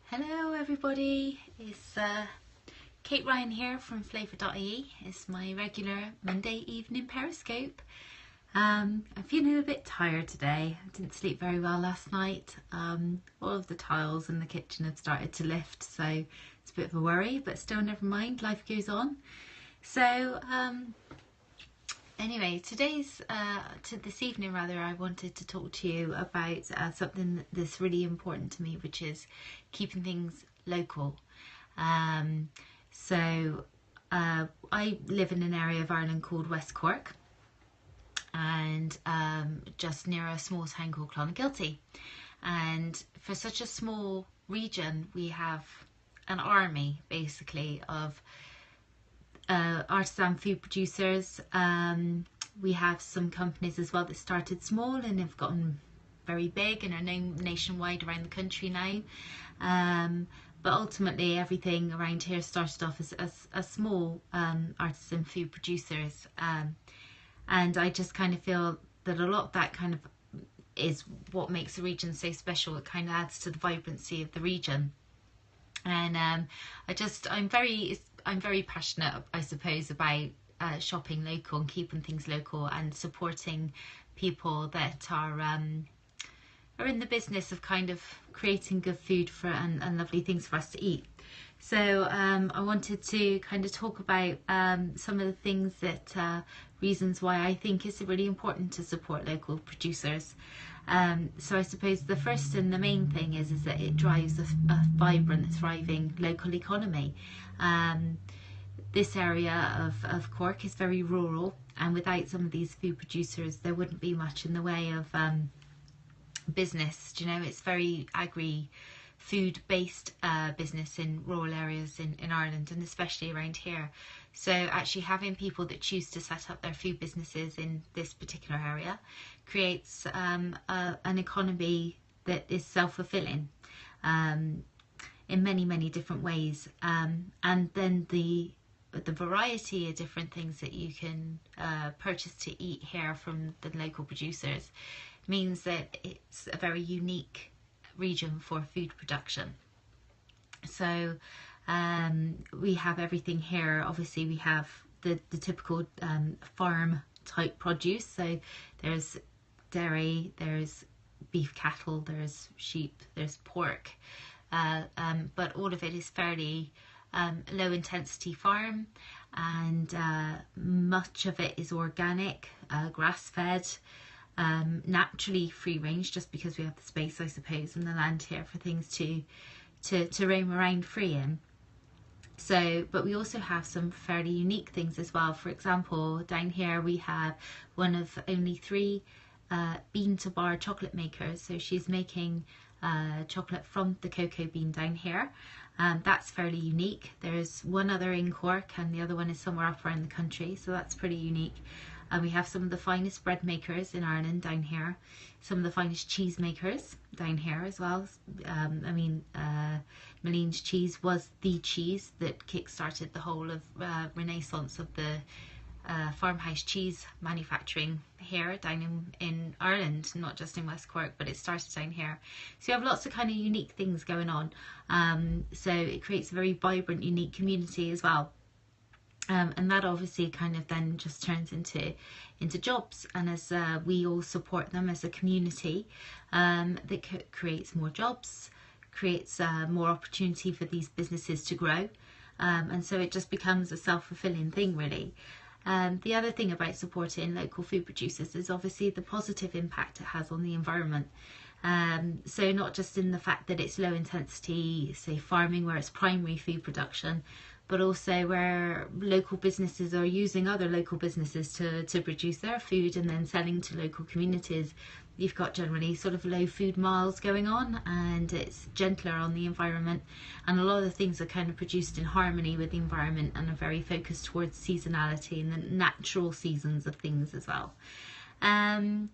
Hello everybody, it's Kate Ryan here from Flavour.ie. It's my regular Monday evening Periscope. I'm feeling a bit tired today. I didn't sleep very well last night. All of the tiles in the kitchen had started to lift, so it's a bit of a worry, but still never mind, life goes on. So anyway, this evening rather, I wanted to talk to you about something that's really important to me, which is keeping things local. I live in an area of Ireland called West Cork, and just near a small town called Clonagilty. And for such a small region, we have an army basically of artisan food producers. We have some companies as well that started small and have gotten very big and are known nationwide around the country now. But ultimately everything around here started off as small artisan food producers. And I just kind of feel that a lot of that kind of is what makes the region so special. It kind of adds to the vibrancy of the region. And I'm very passionate, I suppose, about shopping local and keeping things local and supporting people that are in the business of kind of creating good food and lovely things for us to eat. So I wanted to kind of talk about some of the things that reasons why I think it's really important to support local producers. So I suppose the first and the main thing is that it drives a vibrant, thriving local economy. This area of Cork is very rural, and without some of these food producers there wouldn't be much in the way of business. Do you know, it's very agri-food based business in rural areas in Ireland, and especially around here. So actually having people that choose to set up their food businesses in this particular area creates an economy that is self-fulfilling in many different ways, and then the variety of different things that you can purchase to eat here from the local producers means that it's a very unique region for food production. So we have everything here. Obviously we have the typical farm type produce, so there's dairy, there's beef cattle, there's sheep, there's pork, but all of it is fairly low intensity farm, and much of it is organic, grass fed, naturally free range, just because we have the space, I suppose, and the land here for things to roam around free in. So, but we also have some fairly unique things as well. For example, down here we have one of only 3 bean to bar chocolate makers. So she's making chocolate from the cocoa bean down here. That's fairly unique. There's one other in Cork and the other one is somewhere up around the country, so that's pretty unique. And we have some of the finest bread makers in Ireland down here, some of the finest cheese makers down here as well. Maline's cheese was the cheese that kick-started the whole of renaissance of the farmhouse cheese manufacturing here down in Ireland, not just in West Cork, but it started down here. So you have lots of kind of unique things going on. So it creates a very vibrant, unique community as well. And that obviously kind of then just turns into jobs, and as we all support them as a community, that creates more jobs, creates more opportunity for these businesses to grow, and so it just becomes a self-fulfilling thing, really. The other thing about supporting local food producers is obviously the positive impact it has on the environment. So not just in the fact that it's low intensity, say farming, where it's primary food production, but also where local businesses are using other local businesses to produce their food and then selling to local communities. You've got generally sort of low food miles going on, and it's gentler on the environment, and a lot of the things are kind of produced in harmony with the environment and are very focused towards seasonality and the natural seasons of things as well. And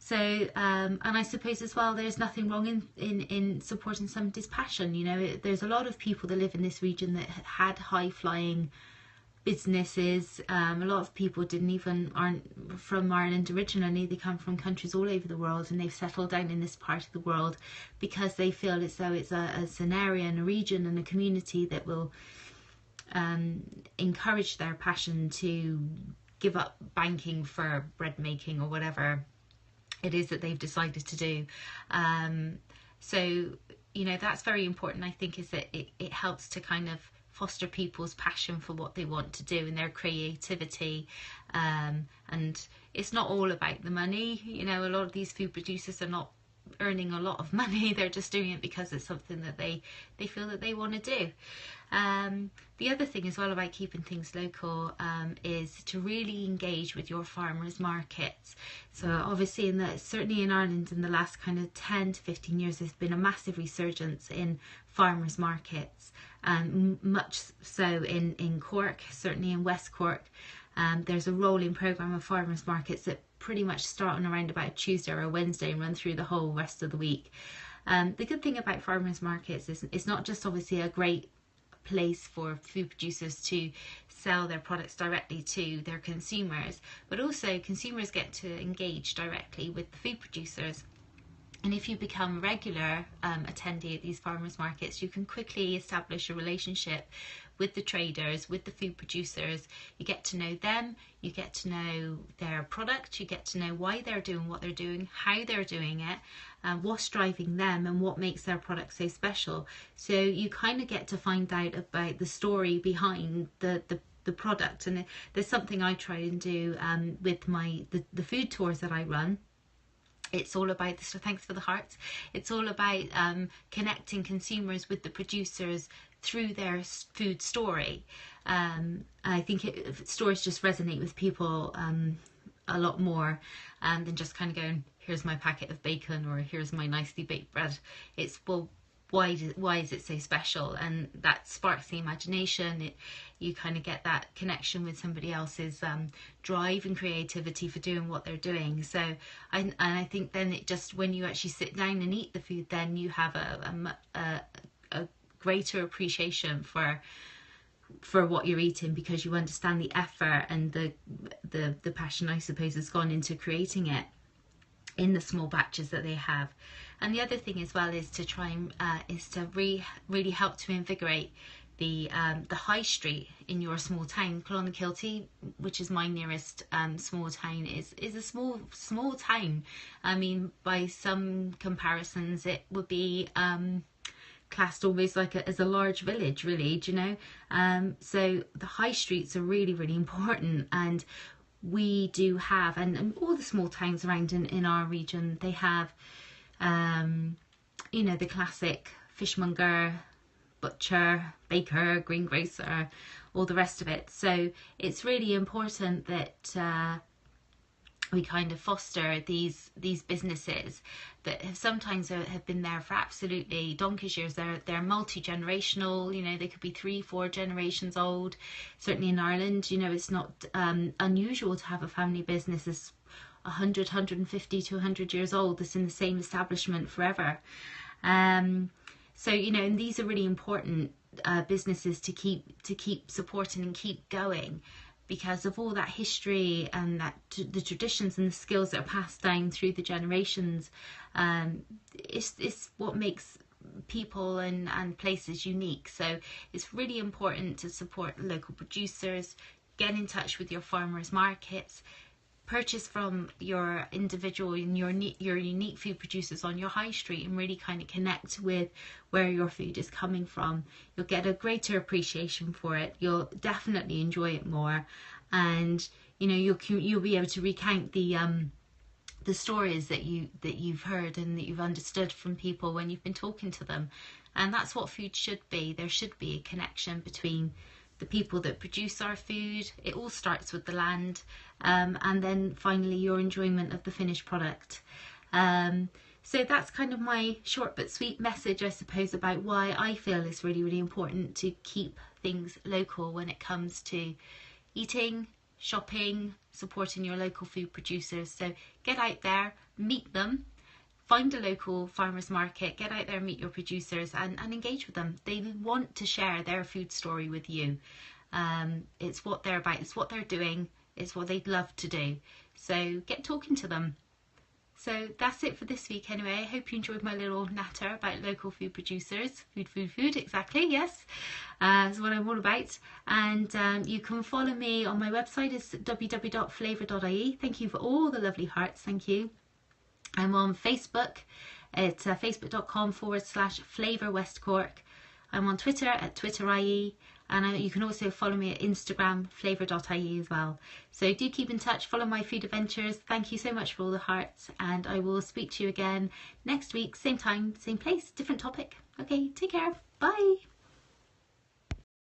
I suppose as well, there's nothing wrong in supporting somebody's passion. You know, there's a lot of people that live in this region that had high flying businesses. A lot of people aren't from Ireland originally. They come from countries all over the world, and they've settled down in this part of the world because they feel as though it's an area and a region and a community that will encourage their passion to give up banking for bread making or whatever it is that they've decided to do. So that's very important, I think, is that it helps to kind of foster people's passion for what they want to do and their creativity. And it's not all about the money. A lot of these food producers are not earning a lot of money. They're just doing it because it's something that they feel that they want to do. The other thing as well about keeping things local is to really engage with your farmers markets. So obviously certainly in Ireland in the last kind of 10 to 15 years there's been a massive resurgence in farmers markets, much so in Cork, certainly in West Cork. There's a rolling programme of farmers markets that pretty much start on around about a Tuesday or a Wednesday and run through the whole rest of the week. The good thing about farmers markets is it's not just obviously a great place for food producers to sell their products directly to their consumers, but also consumers get to engage directly with the food producers. And if you become a regular attendee at these farmers markets, you can quickly establish a relationship with the traders, with the food producers. You get to know them, you get to know their product, you get to know why they're doing what they're doing, how they're doing it, what's driving them and what makes their product so special. So you kind of get to find out about the story behind the product. And there's something I try and do with the food tours that I run. It's all about this. So thanks for the hearts. It's all about connecting consumers with the producers through their food story. I think stories just resonate with people a lot more than just kind of going, here's my packet of bacon or here's my nicely baked bread. It's, well, why is it so special? And that sparks the imagination. You kind of get that connection with somebody else's drive and creativity for doing what they're doing. So I think then it just, when you actually sit down and eat the food, then you have a greater appreciation for what you're eating, because you understand the effort and the passion, I suppose, has gone into creating it in the small batches that they have. And the other thing as well is to try and really help to invigorate the high street in your small town. Clonakilty, which is my nearest small town, is a small town. I mean, by some comparisons, it would be classed almost like as a large village, really. Do you know? So the high streets are really, really important, and we do have, and all the small towns around in our region, they have the classic fishmonger, butcher, baker, greengrocer, all the rest of it. So it's really important that we kind of foster these businesses that have been there for absolutely donkey's years. They're multi-generational. They could be 3-4 generations old. Certainly in Ireland, it's not unusual to have a family business that's 100, 150 to 100 years old that's in the same establishment forever. So and these are really important businesses to keep supporting and keep going, because of all that history and the traditions and the skills that are passed down through the generations. It's what makes people and places unique. So it's really important to support local producers, get in touch with your farmers markets, purchase from your individual and your unique food producers on your high street, and really kind of connect with where your food is coming from. You'll get a greater appreciation for it. You'll definitely enjoy it more, and you'll be able to recount the stories that you've heard and that you've understood from people when you've been talking to them. And that's what food should be. There should be a connection between the people that produce our food. It all starts with the land, and then finally your enjoyment of the finished product. So that's kind of my short but sweet message, I suppose, about why I feel it's really, really important to keep things local when it comes to eating, shopping, supporting your local food producers. So get out there, meet them, find a local farmers market, get out there, meet your producers, and engage with them. They want to share their food story with you. It's what they're about, it's what they're doing, it's what they'd love to do. So get talking to them. So that's it for this week anyway. I hope you enjoyed my little natter about local food producers. Food, exactly, yes. Is what I'm all about. And you can follow me on my website, is www.flavour.ie. Thank you for all the lovely hearts, thank you. I'm on Facebook, it's facebook.com/Flavour West Cork. I'm on Twitter at Twitter.ie, and you can also follow me at Instagram, Flavour.ie as well. So do keep in touch, follow my food adventures. Thank you so much for all the hearts, and I will speak to you again next week, same time, same place, different topic. Okay, take care, bye.